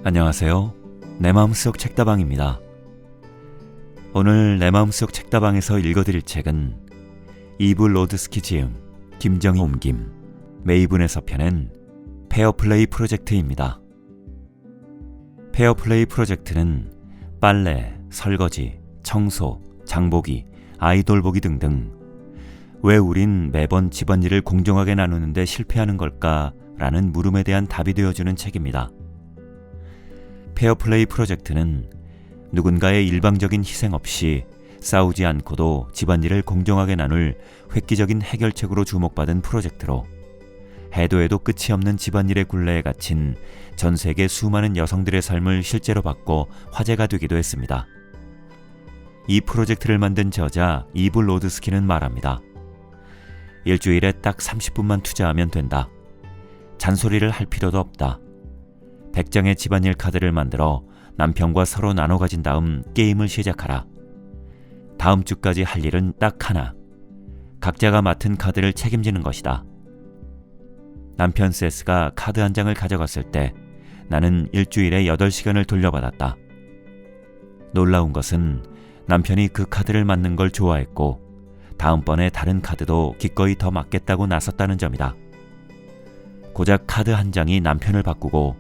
안녕하세요. 내 마음속 책다방입니다. 오늘 내 마음속 책다방에서 읽어드릴 책은 이브 로드스키 지음, 김정희 옮김, 메이븐에서 펴낸 페어플레이 프로젝트입니다. 페어플레이 프로젝트는 빨래, 설거지, 청소, 장보기, 아이돌 보기 등등 왜 우린 매번 집안일을 공정하게 나누는데 실패하는 걸까? 라는 물음에 대한 답이 되어주는 책입니다. 페어플레이 프로젝트는 누군가의 일방적인 희생 없이 싸우지 않고도 집안일을 공정하게 나눌 획기적인 해결책으로 주목받은 프로젝트로 해도 해도 끝이 없는 집안일의 굴레에 갇힌 전 세계 수많은 여성들의 삶을 실제로 바꿔 화제가 되기도 했습니다. 이 프로젝트를 만든 저자 이브 로드스키는 말합니다. 일주일에 딱 30분만 투자하면 된다. 잔소리를 할 필요도 없다. 100장의 집안일 카드를 만들어 남편과 서로 나눠 가진 다음 게임을 시작하라. 다음 주까지 할 일은 딱 하나. 각자가 맡은 카드를 책임지는 것이다. 남편 세스가 카드 한 장을 가져갔을 때 나는 일주일에 8시간을 돌려받았다. 놀라운 것은 남편이 그 카드를 맞는 걸 좋아했고 다음번에 다른 카드도 기꺼이 더 맞겠다고 나섰다는 점이다. 고작 카드 한 장이 남편을 바꾸고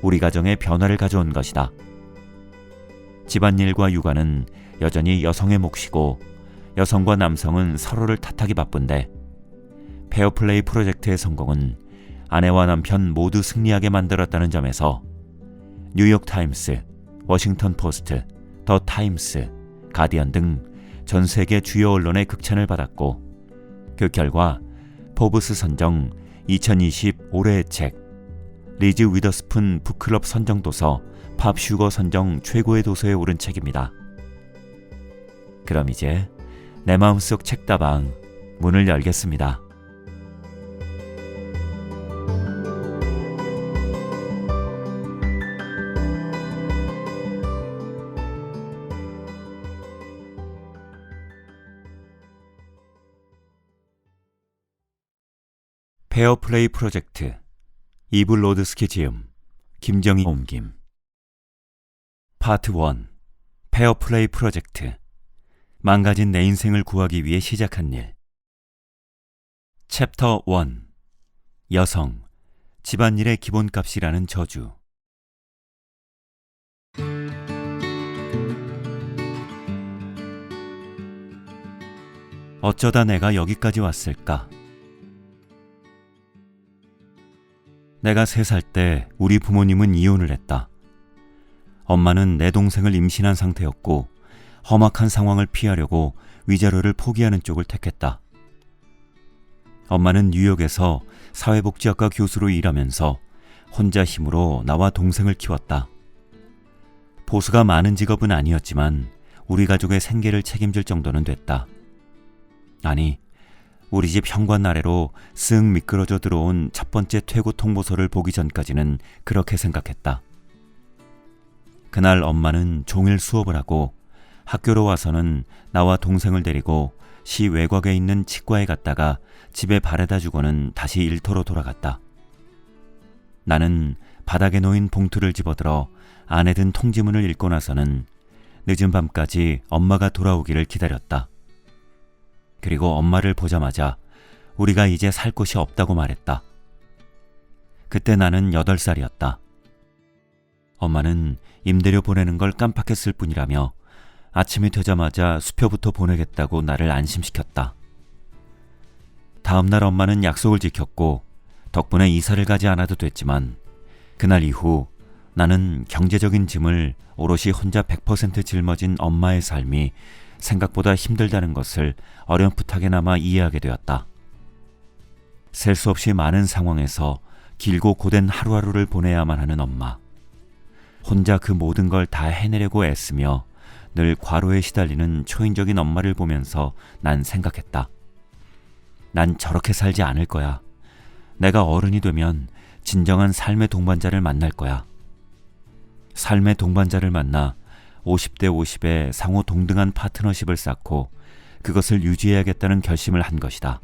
우리 가정에 변화를 가져온 것이다. 집안일과 육아는 여전히 여성의 몫이고 여성과 남성은 서로를 탓하기 바쁜데 페어플레이 프로젝트의 성공은 아내와 남편 모두 승리하게 만들었다는 점에서 뉴욕타임스, 워싱턴 포스트, 더 타임스, 가디언 등 전 세계 주요 언론의 극찬을 받았고 그 결과 포브스 선정 2020 올해의 책, 리즈 위더스푼 북클럽 선정 도서, 팝슈거 선정 최고의 도서에 오른 책입니다. 그럼 이제 내 마음속 책다방 문을 열겠습니다. 페어플레이 프로젝트 이브 로드스키 지음, 김정희 옮김. 파트 1. 페어플레이 프로젝트. 망가진 내 인생을 구하기 위해 시작한 일. 챕터 1. 여성, 집안일의 기본값이라는 저주. 어쩌다 내가 여기까지 왔을까? 내가 3살 때 우리 부모님은 이혼을 했다. 엄마는 내 동생을 임신한 상태였고 험악한 상황을 피하려고 위자료를 포기하는 쪽을 택했다. 엄마는 뉴욕에서 사회복지학과 교수로 일하면서 혼자 힘으로 나와 동생을 키웠다. 보수가 많은 직업은 아니었지만 우리 가족의 생계를 책임질 정도는 됐다. 아니, 우리 집 현관 아래로 쓱 미끄러져 들어온 첫 번째 퇴고 통보서를 보기 전까지는 그렇게 생각했다. 그날 엄마는 종일 수업을 하고 학교로 와서는 나와 동생을 데리고 시 외곽에 있는 치과에 갔다가 집에 바래다 주고는 다시 일터로 돌아갔다. 나는 바닥에 놓인 봉투를 집어들어 안에 든 통지문을 읽고 나서는 늦은 밤까지 엄마가 돌아오기를 기다렸다. 그리고 엄마를 보자마자 우리가 이제 살 곳이 없다고 말했다. 그때 나는 8살이었다. 엄마는 임대료 보내는 걸 깜빡했을 뿐이라며 아침이 되자마자 수표부터 보내겠다고 나를 안심시켰다. 다음날 엄마는 약속을 지켰고 덕분에 이사를 가지 않아도 됐지만 그날 이후 나는 경제적인 짐을 오롯이 혼자 100% 짊어진 엄마의 삶이 생각보다 힘들다는 것을 어렴풋하게나마 이해하게 되었다. 셀 수 없이 많은 상황에서 길고 고된 하루하루를 보내야만 하는 엄마. 혼자 그 모든 걸 다 해내려고 애쓰며 늘 과로에 시달리는 초인적인 엄마를 보면서 난 생각했다. 난 저렇게 살지 않을 거야. 내가 어른이 되면 진정한 삶의 동반자를 만날 거야. 삶의 동반자를 만나 50대 50의 상호 동등한 파트너십을 쌓고 그것을 유지해야겠다는 결심을 한 것이다.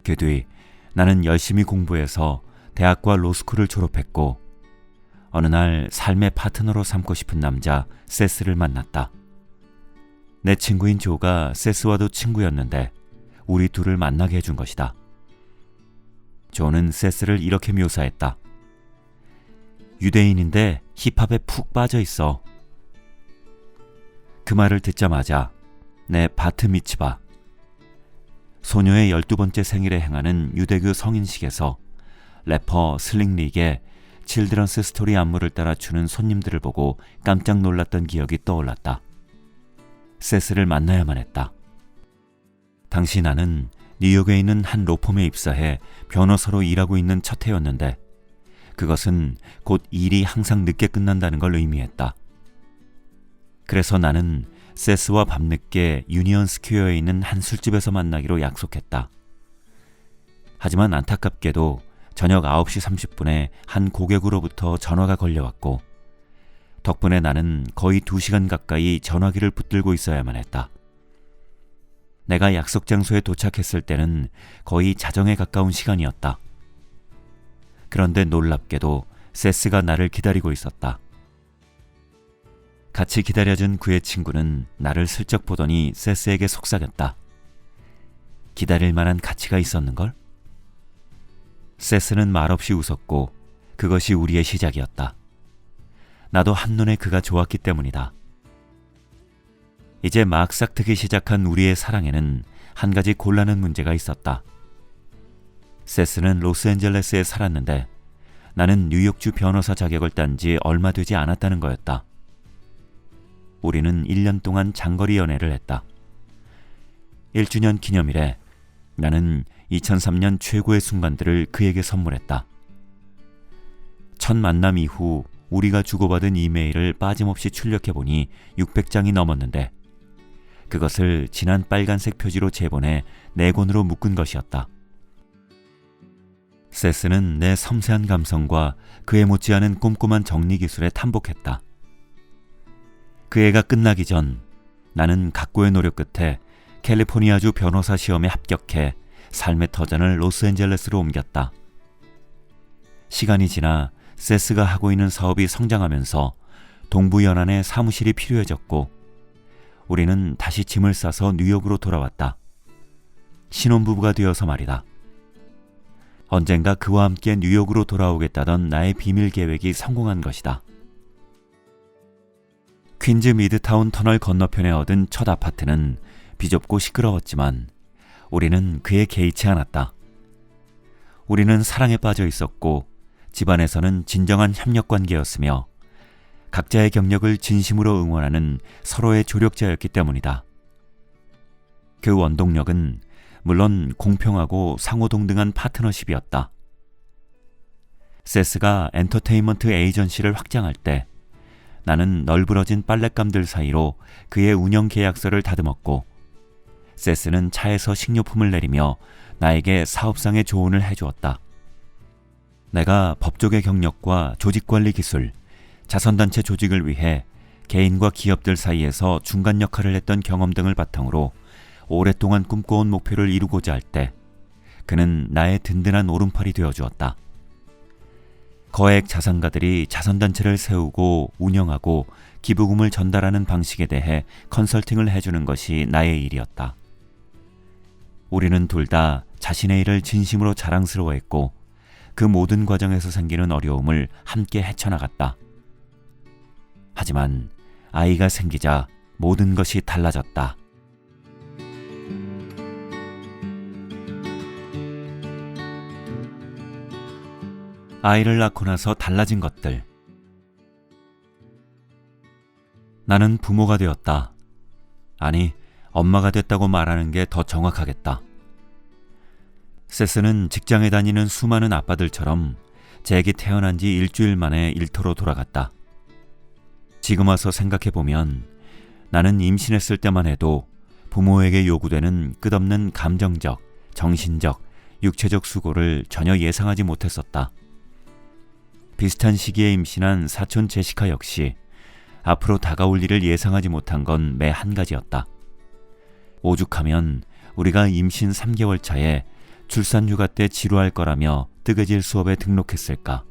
그 뒤 나는 열심히 공부해서 대학과 로스쿨을 졸업했고 어느 날 삶의 파트너로 삼고 싶은 남자 세스를 만났다. 내 친구인 조가 세스와도 친구였는데 우리 둘을 만나게 해준 것이다. 조는 세스를 이렇게 묘사했다. 유대인인데 힙합에 푹 빠져 있어. 그 말을 듣자마자 내 바트 미츠바, 소녀의 12번째 생일에 행하는 유대교 성인식에서 래퍼 슬링릭의 칠드런스 스토리 안무를 따라 추는 손님들을 보고 깜짝 놀랐던 기억이 떠올랐다. 세스를 만나야만 했다. 당시 나는 뉴욕에 있는 한 로펌에 입사해 변호사로 일하고 있는 첫 해였는데 그것은 곧 일이 항상 늦게 끝난다는 걸 의미했다. 그래서 나는 세스와 밤늦게 유니언 스퀘어에 있는 한 술집에서 만나기로 약속했다. 하지만 안타깝게도 저녁 9시 30분에 한 고객으로부터 전화가 걸려왔고 덕분에 나는 거의 2시간 가까이 전화기를 붙들고 있어야만 했다. 내가 약속 장소에 도착했을 때는 거의 자정에 가까운 시간이었다. 그런데 놀랍게도 세스가 나를 기다리고 있었다. 같이 기다려준 그의 친구는 나를 슬쩍 보더니 세스에게 속삭였다. 기다릴 만한 가치가 있었는걸? 세스는 말없이 웃었고 그것이 우리의 시작이었다. 나도 한눈에 그가 좋았기 때문이다. 이제 막 싹트기 시작한 우리의 사랑에는 한 가지 곤란한 문제가 있었다. 세스는 로스앤젤레스에 살았는데 나는 뉴욕주 변호사 자격을 딴 지 얼마 되지 않았다는 거였다. 우리는 1년 동안 장거리 연애를 했다. 1주년 기념일에 나는 2003년 최고의 순간들을 그에게 선물했다. 첫 만남 이후 우리가 주고받은 이메일을 빠짐없이 출력해보니 600장이 넘었는데 그것을 진한 빨간색 표지로 재본해 4권으로 묶은 것이었다. 세스는 내 섬세한 감성과 그에 못지않은 꼼꼼한 정리 기술에 탐복했다. 그 해가 끝나기 전 나는 각고의 노력 끝에 캘리포니아주 변호사 시험에 합격해 삶의 터전을 로스앤젤레스로 옮겼다. 시간이 지나 세스가 하고 있는 사업이 성장하면서 동부 연안에 사무실이 필요해졌고 우리는 다시 짐을 싸서 뉴욕으로 돌아왔다. 신혼부부가 되어서 말이다. 언젠가 그와 함께 뉴욕으로 돌아오겠다던 나의 비밀 계획이 성공한 것이다. 퀸즈 미드타운 터널 건너편에 얻은 첫 아파트는 비좁고 시끄러웠지만 우리는 그에 개의치 않았다. 우리는 사랑에 빠져 있었고 집안에서는 진정한 협력관계였으며 각자의 경력을 진심으로 응원하는 서로의 조력자였기 때문이다. 그 원동력은 물론 공평하고 상호동등한 파트너십이었다. 세스가 엔터테인먼트 에이전시를 확장할 때 나는 널브러진 빨랫감들 사이로 그의 운영 계약서를 다듬었고 세스는 차에서 식료품을 내리며 나에게 사업상의 조언을 해주었다. 내가 법조계 경력과 조직관리 기술, 자선단체 조직을 위해 개인과 기업들 사이에서 중간 역할을 했던 경험 등을 바탕으로 오랫동안 꿈꿔온 목표를 이루고자 할 때 그는 나의 든든한 오른팔이 되어주었다. 거액 자산가들이 자선단체를 세우고 운영하고 기부금을 전달하는 방식에 대해 컨설팅을 해주는 것이 나의 일이었다. 우리는 둘 다 자신의 일을 진심으로 자랑스러워했고 그 모든 과정에서 생기는 어려움을 함께 헤쳐나갔다. 하지만 아이가 생기자 모든 것이 달라졌다. 아이를 낳고 나서 달라진 것들. 나는 부모가 되었다. 아니, 엄마가 됐다고 말하는 게 더 정확하겠다. 세스는 직장에 다니는 수많은 아빠들처럼 제게 태어난 지 일주일 만에 일터로 돌아갔다. 지금 와서 생각해보면 나는 임신했을 때만 해도 부모에게 요구되는 끝없는 감정적, 정신적, 육체적 수고를 전혀 예상하지 못했었다. 비슷한 시기에 임신한 사촌 제시카 역시 앞으로 다가올 일을 예상하지 못한 건 매 한 가지였다. 오죽하면 우리가 임신 3개월 차에 출산휴가 때 지루할 거라며 뜨개질 수업에 등록했을까.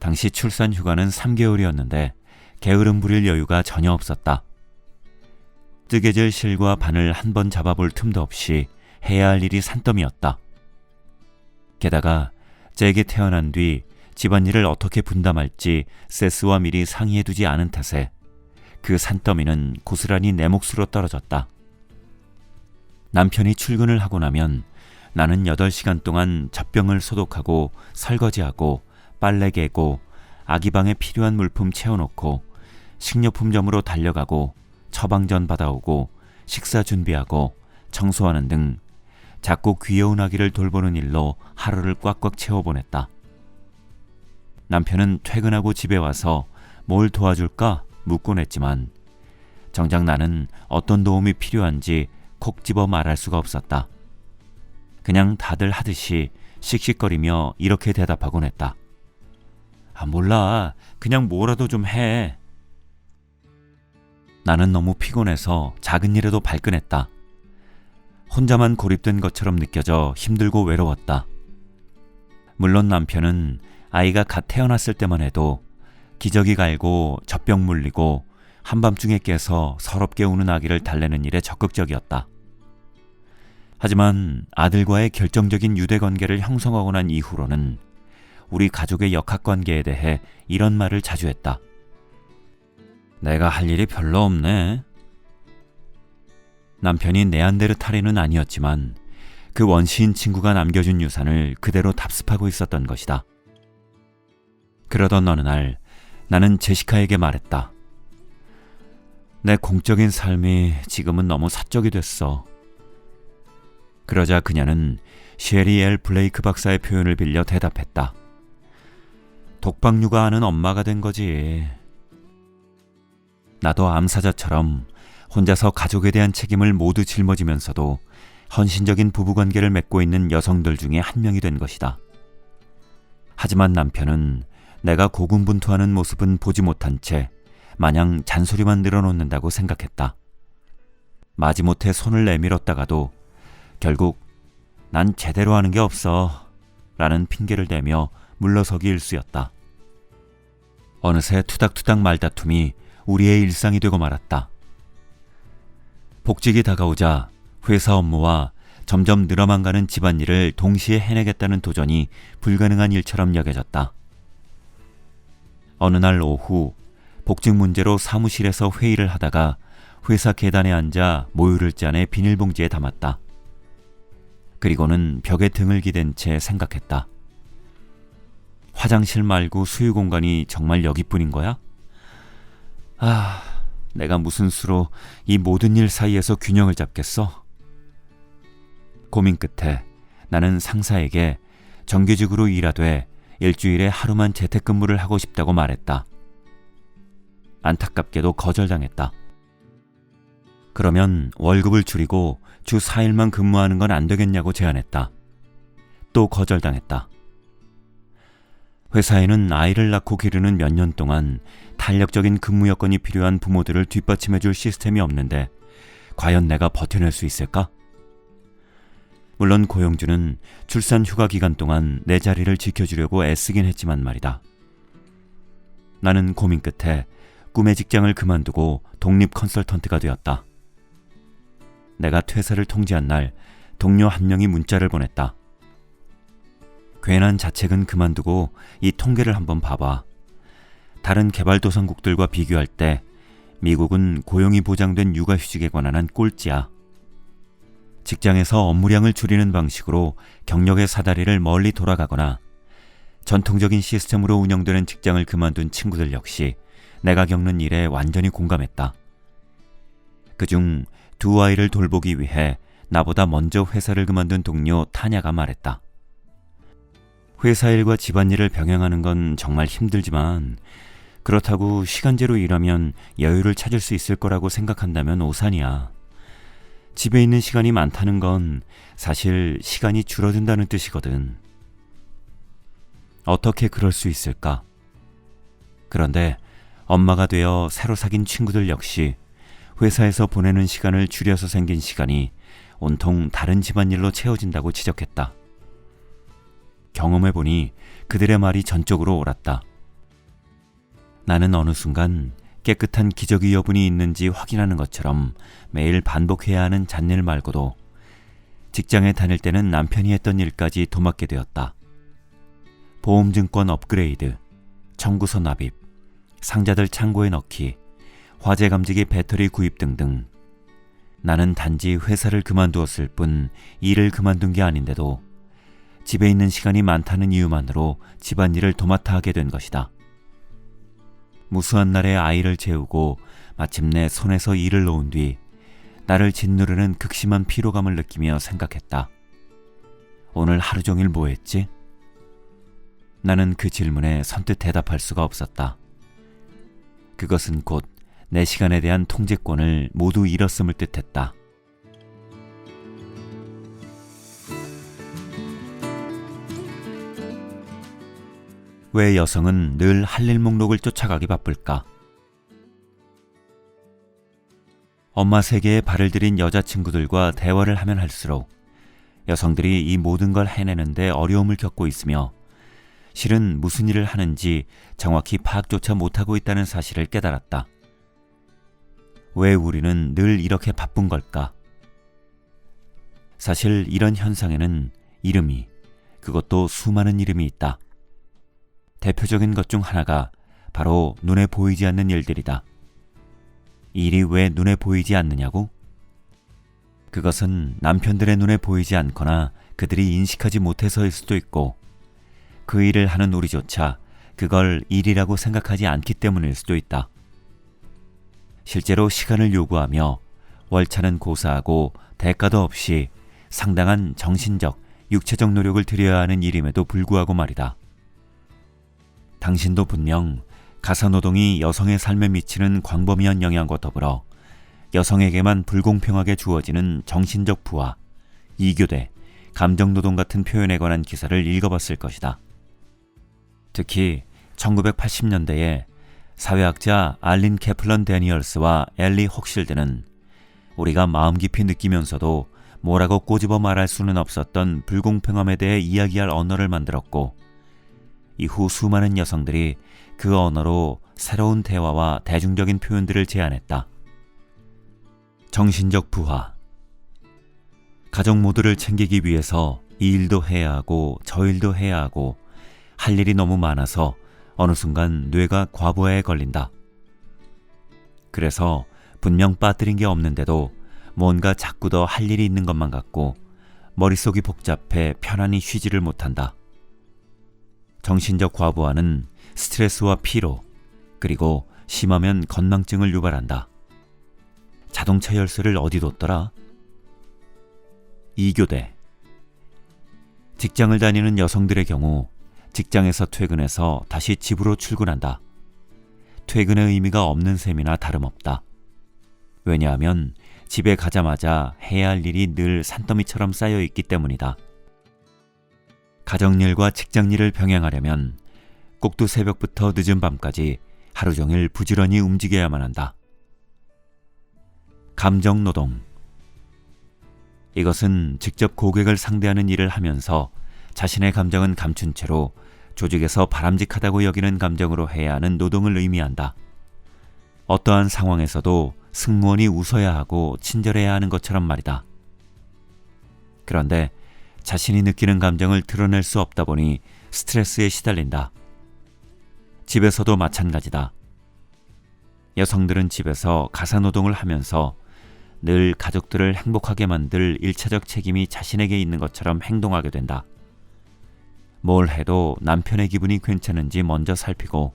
당시 출산 휴가는 3개월이었는데 게으름 부릴 여유가 전혀 없었다. 뜨개질 실과 바늘 한 번 잡아볼 틈도 없이 해야 할 일이 산더미였다. 게다가 잭이 태어난 뒤 집안일을 어떻게 분담할지 세스와 미리 상의해두지 않은 탓에 그 산더미는 고스란히 내 몫으로 떨어졌다. 남편이 출근을 하고 나면 나는 8시간 동안 젖병을 소독하고 설거지하고 빨래 개고 아기 방에 필요한 물품 채워놓고 식료품점으로 달려가고 처방전 받아오고 식사 준비하고 청소하는 등 작고 귀여운 아기를 돌보는 일로 하루를 꽉꽉 채워보냈다. 남편은 퇴근하고 집에 와서 뭘 도와줄까 묻곤 했지만 정작 나는 어떤 도움이 필요한지 콕 집어 말할 수가 없었다. 그냥 다들 하듯이 씩씩거리며 이렇게 대답하곤 했다. 몰라. 그냥 뭐라도 좀 해. 나는 너무 피곤해서 작은 일에도 발끈했다. 혼자만 고립된 것처럼 느껴져 힘들고 외로웠다. 물론 남편은 아이가 갓 태어났을 때만 해도 기저귀 갈고 젖병 물리고 한밤중에 깨서 서럽게 우는 아기를 달래는 일에 적극적이었다. 하지만 아들과의 결정적인 유대관계를 형성하고 난 이후로는 우리 가족의 역학관계에 대해 이런 말을 자주 했다. 내가 할 일이 별로 없네. 남편이 네안데르탈인은 아니었지만 그 원시인 친구가 남겨준 유산을 그대로 답습하고 있었던 것이다. 그러던 어느 날 나는 제시카에게 말했다. 내 공적인 삶이 지금은 너무 사적이 됐어. 그러자 그녀는 셰리 엘 블레이크 박사의 표현을 빌려 대답했다. 독박 육아하는 엄마가 된 거지. 나도 암사자처럼 혼자서 가족에 대한 책임을 모두 짊어지면서도 헌신적인 부부관계를 맺고 있는 여성들 중에 한 명이 된 것이다. 하지만 남편은 내가 고군분투하는 모습은 보지 못한 채 마냥 잔소리만 늘어놓는다고 생각했다. 마지못해 손을 내밀었다가도 결국 난 제대로 하는 게 없어 라는 핑계를 대며 물러서기 일쑤였다. 어느새 투닥투닥 말다툼이 우리의 일상이 되고 말았다. 복직이 다가오자 회사 업무와 점점 늘어만 가는 집안일을 동시에 해내겠다는 도전이 불가능한 일처럼 여겨졌다. 어느 날 오후 복직 문제로 사무실에서 회의를 하다가 회사 계단에 앉아 모유를 짜내 비닐봉지에 담았다. 그리고는 벽에 등을 기댄 채 생각했다. 화장실 말고 수유 공간이 정말 여기뿐인 거야? 내가 무슨 수로 이 모든 일 사이에서 균형을 잡겠어? 고민 끝에 나는 상사에게 정규직으로 일하되 일주일에 하루만 재택근무를 하고 싶다고 말했다. 안타깝게도 거절당했다. 그러면 월급을 줄이고 주 4일만 근무하는 건 안 되겠냐고 제안했다. 또 거절당했다. 회사에는 아이를 낳고 기르는 몇 년 동안 탄력적인 근무 여건이 필요한 부모들을 뒷받침해줄 시스템이 없는데 과연 내가 버텨낼 수 있을까? 물론 고용주는 출산 휴가 기간 동안 내 자리를 지켜주려고 애쓰긴 했지만 말이다. 나는 고민 끝에 꿈의 직장을 그만두고 독립 컨설턴트가 되었다. 내가 퇴사를 통지한 날 동료 한 명이 문자를 보냈다. 괜한 자책은 그만두고 이 통계를 한번 봐봐. 다른 개발도상국들과 비교할 때 미국은 고용이 보장된 육아휴직에 관한 한 꼴찌야. 직장에서 업무량을 줄이는 방식으로 경력의 사다리를 멀리 돌아가거나 전통적인 시스템으로 운영되는 직장을 그만둔 친구들 역시 내가 겪는 일에 완전히 공감했다. 그중 2아이를 돌보기 위해 나보다 먼저 회사를 그만둔 동료 타냐가 말했다. 회사 일과 집안일을 병행하는 건 정말 힘들지만 그렇다고 시간제로 일하면 여유를 찾을 수 있을 거라고 생각한다면 오산이야. 집에 있는 시간이 많다는 건 사실 시간이 줄어든다는 뜻이거든. 어떻게 그럴 수 있을까? 그런데 엄마가 되어 새로 사귄 친구들 역시 회사에서 보내는 시간을 줄여서 생긴 시간이 온통 다른 집안일로 채워진다고 지적했다. 경험해보니 그들의 말이 전적으로 옳았다. 나는 어느 순간 깨끗한 기저귀 여분이 있는지 확인하는 것처럼 매일 반복해야 하는 잣일 말고도 직장에 다닐 때는 남편이 했던 일까지 도맡게 되었다. 보험증권 업그레이드, 청구서 납입, 상자들 창고에 넣기, 화재 감지기 배터리 구입 등등. 나는 단지 회사를 그만두었을 뿐 일을 그만둔 게 아닌데도 집에 있는 시간이 많다는 이유만으로 집안일을 도맡아 하게 된 것이다. 무수한 날에 아이를 재우고 마침내 손에서 일을 놓은 뒤 나를 짓누르는 극심한 피로감을 느끼며 생각했다. 오늘 하루 종일 뭐 했지? 나는 그 질문에 선뜻 대답할 수가 없었다. 그것은 곧 내 시간에 대한 통제권을 모두 잃었음을 뜻했다. 왜 여성은 늘 할 일 목록을 쫓아가기 바쁠까? 엄마 세계에 발을 들인 여자친구들과 대화를 하면 할수록 여성들이 이 모든 걸 해내는데 어려움을 겪고 있으며 실은 무슨 일을 하는지 정확히 파악조차 못하고 있다는 사실을 깨달았다. 왜 우리는 늘 이렇게 바쁜 걸까? 사실 이런 현상에는 이름이, 그것도 수많은 이름이 있다. 대표적인 것 중 하나가 바로 눈에 보이지 않는 일들이다. 일이 왜 눈에 보이지 않느냐고? 그것은 남편들의 눈에 보이지 않거나 그들이 인식하지 못해서일 수도 있고 그 일을 하는 우리조차 그걸 일이라고 생각하지 않기 때문일 수도 있다. 실제로 시간을 요구하며 월차는 고사하고 대가도 없이 상당한 정신적, 육체적 노력을 들여야 하는 일임에도 불구하고 말이다. 당신도 분명 가사노동이 여성의 삶에 미치는 광범위한 영향과 더불어 여성에게만 불공평하게 주어지는 정신적 부하, 이교대, 감정노동 같은 표현에 관한 기사를 읽어봤을 것이다. 특히 1980년대에 사회학자 알린 캐플런 데니얼스와 엘리 혹실드는 우리가 마음 깊이 느끼면서도 뭐라고 꼬집어 말할 수는 없었던 불공평함에 대해 이야기할 언어를 만들었고 이후 수많은 여성들이 그 언어로 새로운 대화와 대중적인 표현들을 제안했다. 정신적 부하. 가족 모두를 챙기기 위해서 이 일도 해야 하고 저 일도 해야 하고 할 일이 너무 많아서 어느 순간 뇌가 과부하에 걸린다. 그래서 분명 빠뜨린 게 없는데도 뭔가 자꾸 더 할 일이 있는 것만 같고 머릿속이 복잡해 편안히 쉬지를 못한다. 정신적 과부하는 스트레스와 피로, 그리고 심하면 건망증을 유발한다. 자동차 열쇠를 어디 뒀더라? 이교대. 직장을 다니는 여성들의 경우 직장에서 퇴근해서 다시 집으로 출근한다. 퇴근의 의미가 없는 셈이나 다름없다. 왜냐하면 집에 가자마자 해야 할 일이 늘 산더미처럼 쌓여 있기 때문이다. 가정일과 직장일을 병행하려면 꼭두 새벽부터 늦은 밤까지 하루 종일 부지런히 움직여야만 한다. 감정노동. 이것은 직접 고객을 상대하는 일을 하면서 자신의 감정은 감춘 채로 조직에서 바람직하다고 여기는 감정으로 해야 하는 노동을 의미한다. 어떠한 상황에서도 승무원이 웃어야 하고 친절해야 하는 것처럼 말이다. 그런데 자신이 느끼는 감정을 드러낼 수 없다 보니 스트레스에 시달린다. 집에서도 마찬가지다. 여성들은 집에서 가사노동을 하면서 늘 가족들을 행복하게 만들 일차적 책임이 자신에게 있는 것처럼 행동하게 된다. 뭘 해도 남편의 기분이 괜찮은지 먼저 살피고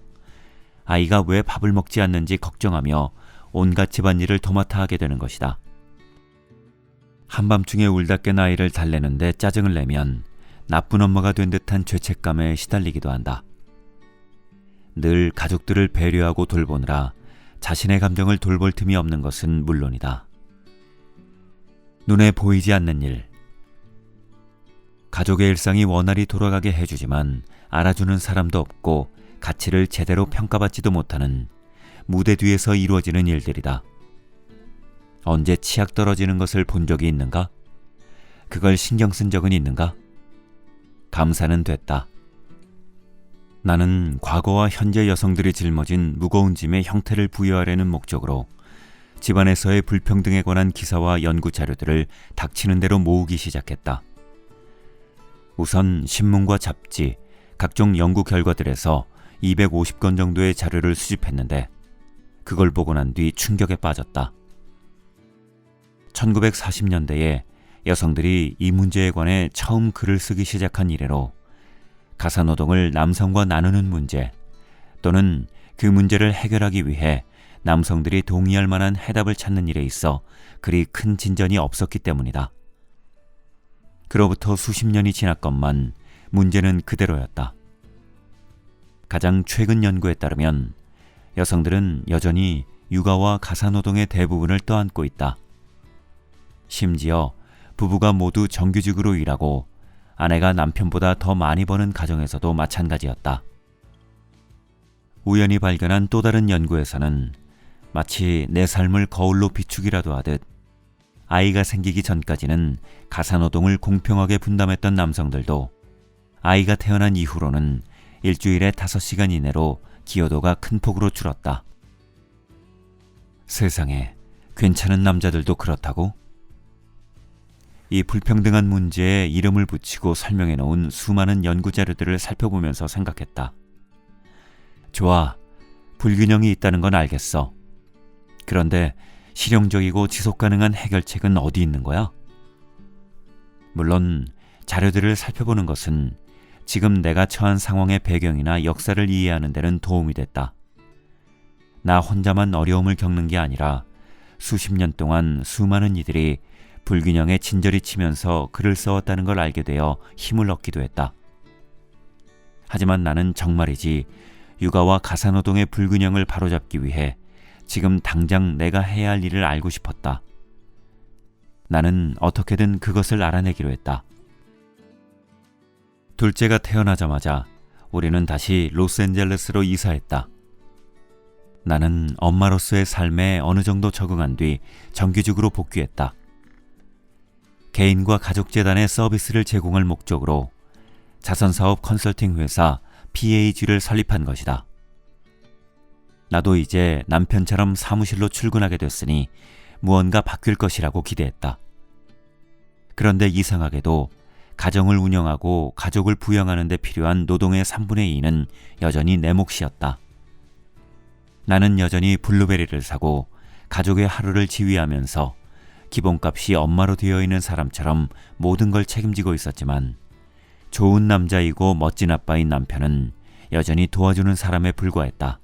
아이가 왜 밥을 먹지 않는지 걱정하며 온갖 집안일을 도맡아 하게 되는 것이다. 한밤중에 울다 깬 아이를 달래는데 짜증을 내면 나쁜 엄마가 된 듯한 죄책감에 시달리기도 한다. 늘 가족들을 배려하고 돌보느라 자신의 감정을 돌볼 틈이 없는 것은 물론이다. 눈에 보이지 않는 일. 가족의 일상이 원활히 돌아가게 해주지만 알아주는 사람도 없고 가치를 제대로 평가받지도 못하는 무대 뒤에서 이루어지는 일들이다. 언제 치약 떨어지는 것을 본 적이 있는가? 그걸 신경 쓴 적은 있는가? 감사는 됐다. 나는 과거와 현재 여성들이 짊어진 무거운 짐의 형태를 부여하려는 목적으로 집안에서의 불평등에 관한 기사와 연구 자료들을 닥치는 대로 모으기 시작했다. 우선 신문과 잡지, 각종 연구 결과들에서 250건 정도의 자료를 수집했는데 그걸 보고 난 뒤 충격에 빠졌다. 1940년대에 여성들이 이 문제에 관해 처음 글을 쓰기 시작한 이래로 가사노동을 남성과 나누는 문제 또는 그 문제를 해결하기 위해 남성들이 동의할 만한 해답을 찾는 일에 있어 그리 큰 진전이 없었기 때문이다. 그로부터 수십 년이 지났건만 문제는 그대로였다. 가장 최근 연구에 따르면 여성들은 여전히 육아와 가사노동의 대부분을 떠안고 있다. 심지어 부부가 모두 정규직으로 일하고 아내가 남편보다 더 많이 버는 가정에서도 마찬가지였다. 우연히 발견한 또 다른 연구에서는 마치 내 삶을 거울로 비추기라도 하듯 아이가 생기기 전까지는 가사노동을 공평하게 분담했던 남성들도 아이가 태어난 이후로는 일주일에 5시간 이내로 기여도가 큰 폭으로 줄었다. 세상에, 괜찮은 남자들도 그렇다고? 이 불평등한 문제에 이름을 붙이고 설명해 놓은 수많은 연구 자료들을 살펴보면서 생각했다. 좋아, 불균형이 있다는 건 알겠어. 그런데 실용적이고 지속 가능한 해결책은 어디 있는 거야? 물론 자료들을 살펴보는 것은 지금 내가 처한 상황의 배경이나 역사를 이해하는 데는 도움이 됐다. 나 혼자만 어려움을 겪는 게 아니라 수십 년 동안 수많은 이들이 불균형에 진저리 치면서 글을 써왔다는 걸 알게 되어 힘을 얻기도 했다. 하지만 나는 정말이지 육아와 가사노동의 불균형을 바로잡기 위해 지금 당장 내가 해야 할 일을 알고 싶었다. 나는 어떻게든 그것을 알아내기로 했다. 둘째가 태어나자마자 우리는 다시 로스앤젤레스로 이사했다. 나는 엄마로서의 삶에 어느 정도 적응한 뒤 정규직으로 복귀했다. 개인과 가족재단의 서비스를 제공할 목적으로 자선사업 컨설팅 회사 PAG를 설립한 것이다. 나도 이제 남편처럼 사무실로 출근하게 됐으니 무언가 바뀔 것이라고 기대했다. 그런데 이상하게도 가정을 운영하고 가족을 부양하는 데 필요한 노동의 3분의 2는 여전히 내 몫이었다. 나는 여전히 블루베리를 사고 가족의 하루를 지휘하면서 기본값이 엄마로 되어 있는 사람처럼 모든 걸 책임지고 있었지만 좋은 남자이고 멋진 아빠인 남편은 여전히 도와주는 사람에 불과했다.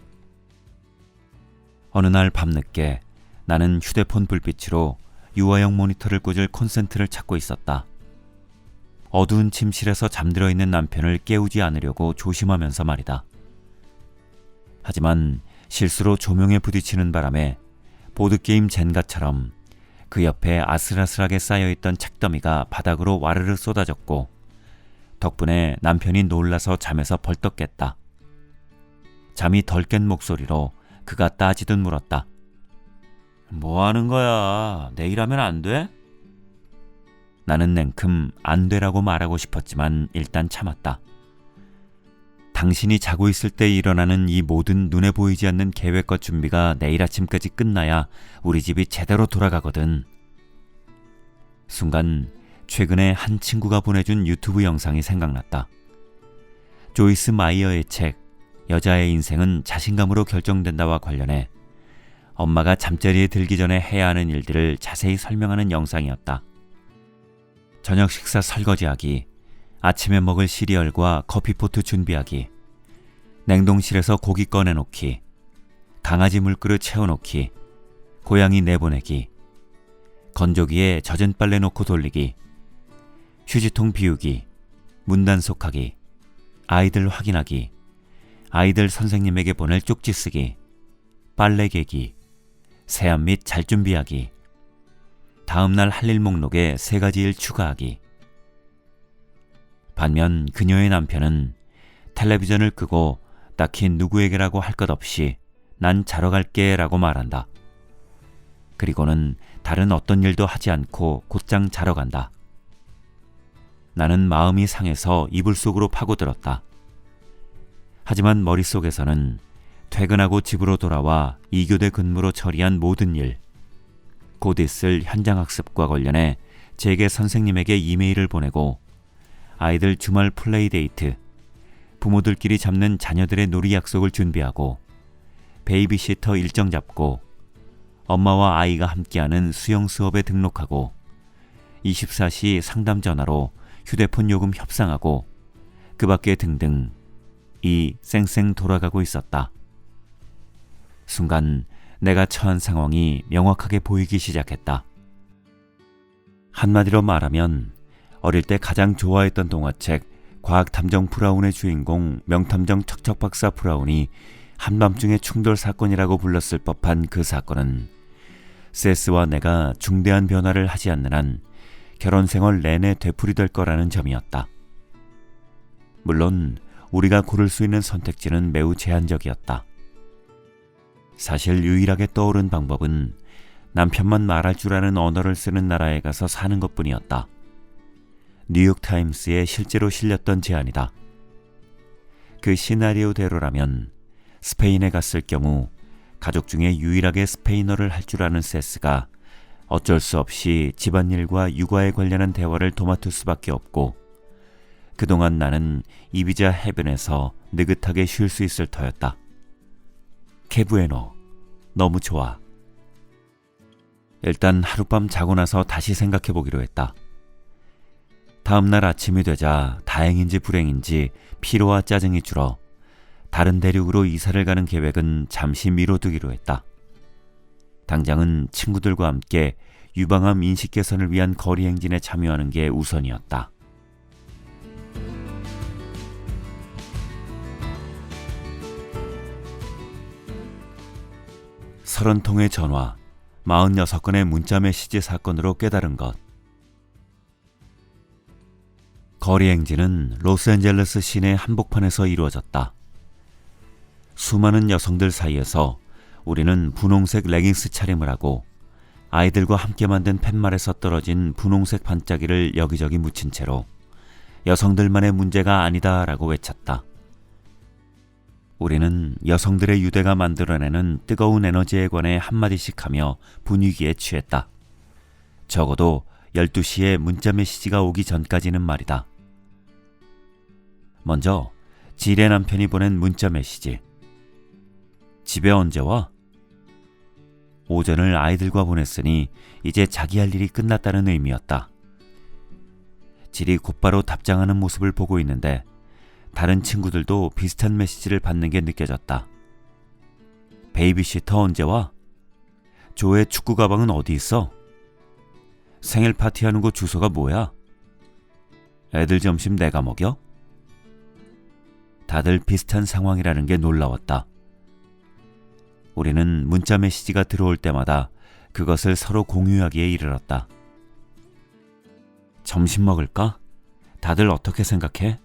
어느 날 밤늦게 나는 휴대폰 불빛으로 유아용 모니터를 꽂을 콘센트를 찾고 있었다. 어두운 침실에서 잠들어 있는 남편을 깨우지 않으려고 조심하면서 말이다. 하지만 실수로 조명에 부딪히는 바람에 보드게임 젠가처럼 그 옆에 아슬아슬하게 쌓여있던 책더미가 바닥으로 와르르 쏟아졌고 덕분에 남편이 놀라서 잠에서 벌떡 깼다. 잠이 덜 깬 목소리로 그가 따지듯 물었다. 뭐 하는 거야? 내일 하면 안 돼? 나는 냉큼 안 되라고 말하고 싶었지만 일단 참았다. 당신이 자고 있을 때 일어나는 이 모든 눈에 보이지 않는 계획과 준비가 내일 아침까지 끝나야 우리 집이 제대로 돌아가거든. 순간 최근에 한 친구가 보내준 유튜브 영상이 생각났다. 조이스 마이어의 책 여자의 인생은 자신감으로 결정된다와 관련해 엄마가 잠자리에 들기 전에 해야 하는 일들을 자세히 설명하는 영상이었다. 저녁 식사 설거지하기, 아침에 먹을 시리얼과 커피포트 준비하기, 냉동실에서 고기 꺼내놓기, 강아지 물그릇 채워놓기, 고양이 내보내기, 건조기에 젖은 빨래 놓고 돌리기, 휴지통 비우기, 문단속하기, 아이들 확인하기, 아이들 선생님에게 보낼 쪽지 쓰기, 빨래 개기, 세안 및 잘 준비하기, 다음날 할 일 목록에 3가지 일 추가하기. 반면 그녀의 남편은 텔레비전을 끄고 딱히 누구에게라고 할 것 없이 난 자러 갈게 라고 말한다. 그리고는 다른 어떤 일도 하지 않고 곧장 자러 간다. 나는 마음이 상해서 이불 속으로 파고들었다. 하지만 머릿속에서는 퇴근하고 집으로 돌아와 2교대 근무로 처리한 모든 일, 곧 있을 현장학습과 관련해 재계 선생님에게 이메일을 보내고 아이들 주말 플레이데이트, 부모들끼리 잡는 자녀들의 놀이 약속을 준비하고 베이비시터 일정 잡고 엄마와 아이가 함께하는 수영 수업에 등록하고 24시 상담 전화로 휴대폰 요금 협상하고 그 밖에 등등 이 쌩쌩 돌아가고 있었다. 순간 내가 처한 상황이 명확하게 보이기 시작했다. 한마디로 말하면 어릴 때 가장 좋아했던 동화책 과학탐정 브라운의 주인공 명탐정 척척박사 브라운이 한밤중에 충돌 사건이라고 불렀을 법한 그 사건은 세스와 내가 중대한 변화를 하지 않는 한 결혼 생활 내내 되풀이될 거라는 점이었다. 물론 우리가 고를 수 있는 선택지는 매우 제한적이었다. 사실 유일하게 떠오른 방법은 남편만 말할 줄 아는 언어를 쓰는 나라에 가서 사는 것뿐이었다. 뉴욕타임스에 실제로 실렸던 제안이다. 그 시나리오대로라면 스페인에 갔을 경우 가족 중에 유일하게 스페인어를 할 줄 아는 세스가 어쩔 수 없이 집안일과 육아에 관련한 대화를 도맡을 수밖에 없고 그동안 나는 이비자 해변에서 느긋하게 쉴 수 있을 터였다. 케부에노, 너무 좋아. 일단 하룻밤 자고 나서 다시 생각해보기로 했다. 다음날 아침이 되자 다행인지 불행인지 피로와 짜증이 줄어 다른 대륙으로 이사를 가는 계획은 잠시 미뤄두기로 했다. 당장은 친구들과 함께 유방암 인식 개선을 위한 거리 행진에 참여하는 게 우선이었다. 서른 통의 전화, 46건의 문자 메시지 사건으로 깨달은 것. 거리 행진은 로스앤젤레스 시내 한복판에서 이루어졌다. 수많은 여성들 사이에서 우리는 분홍색 레깅스 차림을 하고 아이들과 함께 만든 팻말에서 떨어진 분홍색 반짝이를 여기저기 묻힌 채로 여성들만의 문제가 아니다라고 외쳤다. 우리는 여성들의 유대가 만들어내는 뜨거운 에너지에 관해 한마디씩 하며 분위기에 취했다. 적어도 12시에 문자 메시지가 오기 전까지는 말이다. 먼저 지레 남편이 보낸 문자 메시지. 집에 언제 와? 오전을 아이들과 보냈으니 이제 자기 할 일이 끝났다는 의미였다. 질이 곧바로 답장하는 모습을 보고 있는데 다른 친구들도 비슷한 메시지를 받는 게 느껴졌다. 베이비시터 언제 와? 조의 축구 가방은 어디 있어? 생일 파티하는 곳 주소가 뭐야? 애들 점심 내가 먹여? 다들 비슷한 상황이라는 게 놀라웠다. 우리는 문자 메시지가 들어올 때마다 그것을 서로 공유하기에 이르렀다. 점심 먹을까? 다들 어떻게 생각해?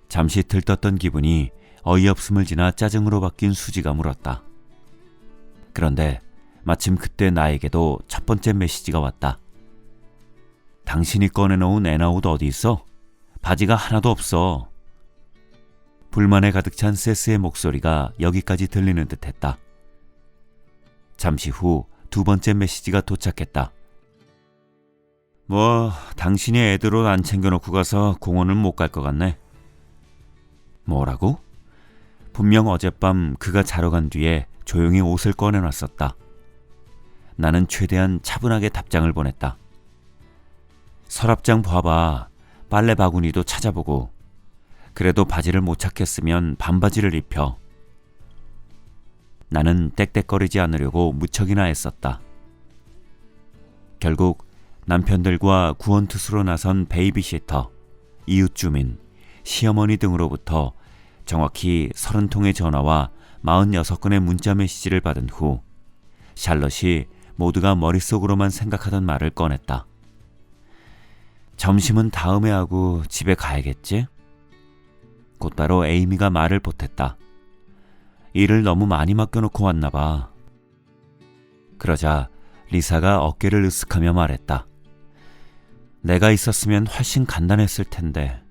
잠시 들떴던 기분이 어이없음을 지나 짜증으로 바뀐 수지가 물었다. 그런데 마침 그때 나에게도 첫 번째 메시지가 왔다. 당신이 꺼내놓은 애나옷 어디 있어? 바지가 하나도 없어. 불만에 가득 찬 세스의 목소리가 여기까지 들리는 듯했다. 잠시 후 두 번째 메시지가 도착했다. 당신이 애들 옷 안 챙겨놓고 가서 공원은 못 갈 것 같네. 뭐라고? 분명 어젯밤 그가 자러 간 뒤에 조용히 옷을 꺼내놨었다. 나는 최대한 차분하게 답장을 보냈다. 서랍장 봐봐. 빨래 바구니도 찾아보고. 그래도 바지를 못 찾겠으면 반바지를 입혀. 나는 떽떽거리지 않으려고 무척이나 애썼다. 결국 남편들과 구원투수로 나선 베이비시터, 이웃 주민, 시어머니 등으로부터 정확히 30통의 전화와 46건의 문자 메시지를 받은 후 샬럿이 모두가 머릿속으로만 생각하던 말을 꺼냈다. 점심은 다음에 하고 집에 가야겠지? 곧바로 에이미가 말을 보탰다. 일을 너무 많이 맡겨놓고 왔나 봐. 그러자 리사가 어깨를 으쓱하며 말했다. 내가 있었으면 훨씬 간단했을 텐데.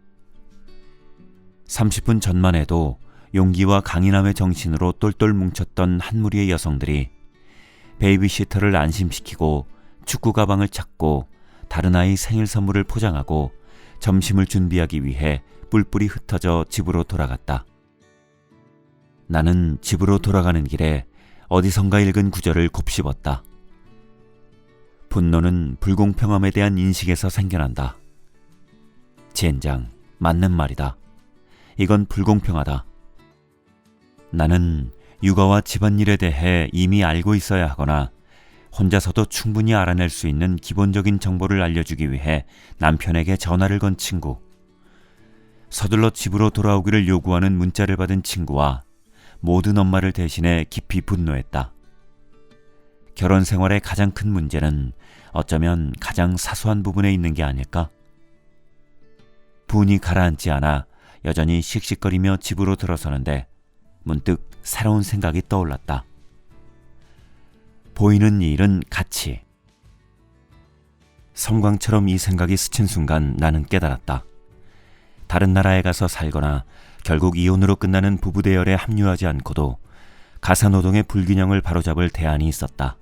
30분 전만 해도 용기와 강인함의 정신으로 똘똘 뭉쳤던 한 무리의 여성들이 베이비시터를 안심시키고 축구 가방을 찾고 다른 아이 생일 선물을 포장하고 점심을 준비하기 위해 뿔뿔이 흩어져 집으로 돌아갔다. 나는 집으로 돌아가는 길에 어디선가 읽은 구절을 곱씹었다. 분노는 불공평함에 대한 인식에서 생겨난다. 젠장, 맞는 말이다. 이건 불공평하다. 나는 육아와 집안일에 대해 이미 알고 있어야 하거나 혼자서도 충분히 알아낼 수 있는 기본적인 정보를 알려주기 위해 남편에게 전화를 건 친구, 서둘러 집으로 돌아오기를 요구하는 문자를 받은 친구와 모든 엄마를 대신해 깊이 분노했다. 결혼 생활의 가장 큰 문제는 어쩌면 가장 사소한 부분에 있는 게 아닐까? 분이 가라앉지 않아 여전히 씩씩거리며 집으로 들어서는데 문득 새로운 생각이 떠올랐다. 보이는 일은 가치. 섬광처럼 이 생각이 스친 순간 나는 깨달았다. 다른 나라에 가서 살거나 결국 이혼으로 끝나는 부부 대열에 합류하지 않고도 가사노동의 불균형을 바로잡을 대안이 있었다.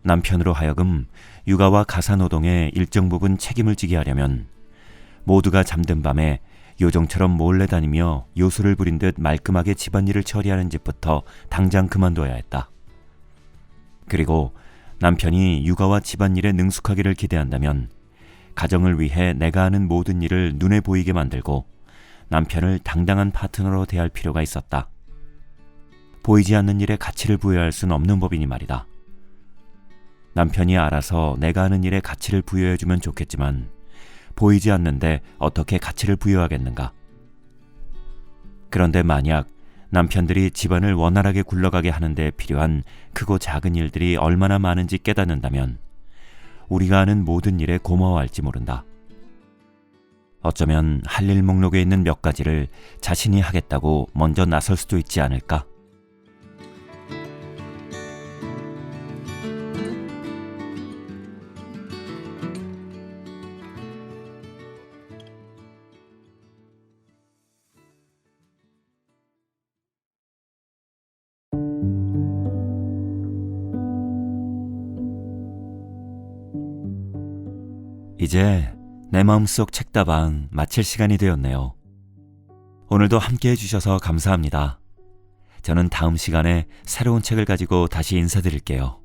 남편으로 하여금 육아와 가사노동에 일정 부분 책임을 지게 하려면 모두가 잠든 밤에 요정처럼 몰래 다니며 요술을 부린 듯 말끔하게 집안일을 처리하는 집부터 당장 그만둬야 했다. 그리고 남편이 육아와 집안일에 능숙하기를 기대한다면 가정을 위해 내가 하는 모든 일을 눈에 보이게 만들고 남편을 당당한 파트너로 대할 필요가 있었다. 보이지 않는 일에 가치를 부여할 수는 없는 법이니 말이다. 남편이 알아서 내가 하는 일에 가치를 부여해주면 좋겠지만 보이지 않는데 어떻게 가치를 부여하겠는가? 그런데 만약 남편들이 집안을 원활하게 굴러가게 하는 데 필요한 크고 작은 일들이 얼마나 많은지 깨닫는다면 우리가 하는 모든 일에 고마워할지 모른다. 어쩌면 할 일 목록에 있는 몇 가지를 자신이 하겠다고 먼저 나설 수도 있지 않을까? 이제 내 마음속 책다방 마칠 시간이 되었네요. 오늘도 함께 해주셔서 감사합니다. 저는 다음 시간에 새로운 책을 가지고 다시 인사드릴게요.